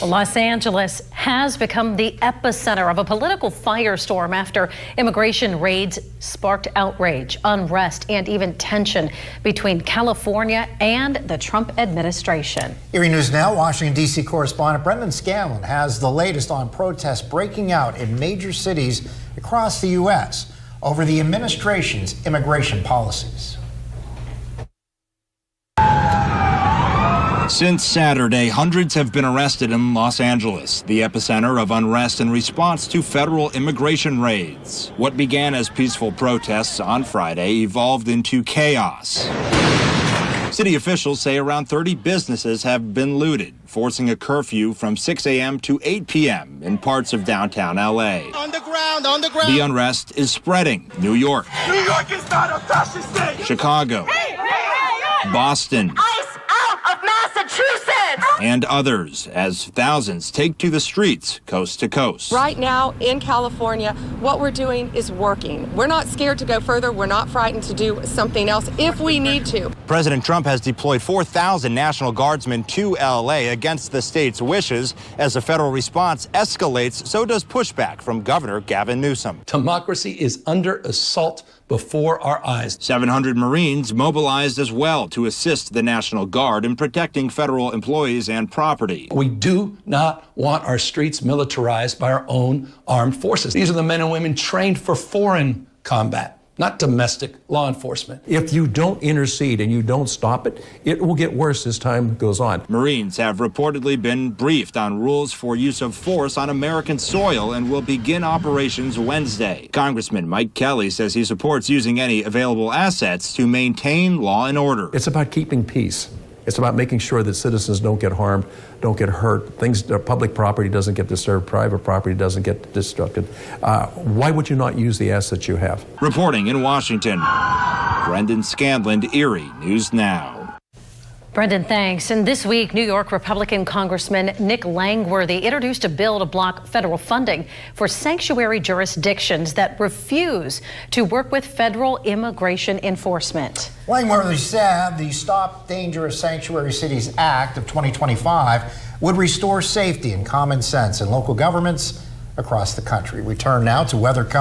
Los Angeles has become the epicenter of a political firestorm after immigration raids sparked outrage, unrest, and even tension between California and the Trump administration. Erie News Now, Washington, D.C. correspondent Brendan Scanlon has the latest on protests breaking out in major cities across the U.S. over the administration's immigration policies. Since Saturday, hundreds have been arrested in Los Angeles, the epicenter of unrest in response to federal immigration raids. What began as peaceful protests on Friday evolved into chaos. City officials say around 30 businesses have been looted, forcing a curfew from 6 a.m. to 8 p.m. in parts of downtown L.A. On the ground. The unrest is spreading. New York. New York is not a fascist state. Chicago. Boston. Massachusetts! And others, as thousands take to the streets coast to coast. Right now in California, what we're doing is working. We're not scared to go further. We're not frightened to do something else if we need to. President Trump has deployed 4,000 National Guardsmen to L.A. against the state's wishes. As the federal response escalates, so does pushback from Governor Gavin Newsom. Democracy is under assault before our eyes. 700 Marines mobilized as well to assist the National Guard in protecting federal employees and property. We do not want our streets militarized by our own armed forces. These are the men and women trained for foreign combat, not domestic law enforcement. If you don't intercede and you don't stop it, it will get worse as time goes on. Marines have reportedly been briefed on rules for use of force on American soil and will begin operations Wednesday. Congressman Mike Kelly says he supports using any available assets to maintain law and order. It's about keeping peace. It's about making sure that citizens don't get harmed, don't get hurt. Public property doesn't get disturbed, private property doesn't get disrupted. Why would you not use the assets you have? Reporting in Washington, Brendan Scanlon, Erie News Now. Brendan, thanks. And this week, New York Republican Congressman Nick Langworthy introduced a bill to block federal funding for sanctuary jurisdictions that refuse to work with federal immigration enforcement. Langworthy said the Stop Dangerous Sanctuary Cities Act of 2025 would restore safety and common sense in local governments across the country. We turn now to weather coverage.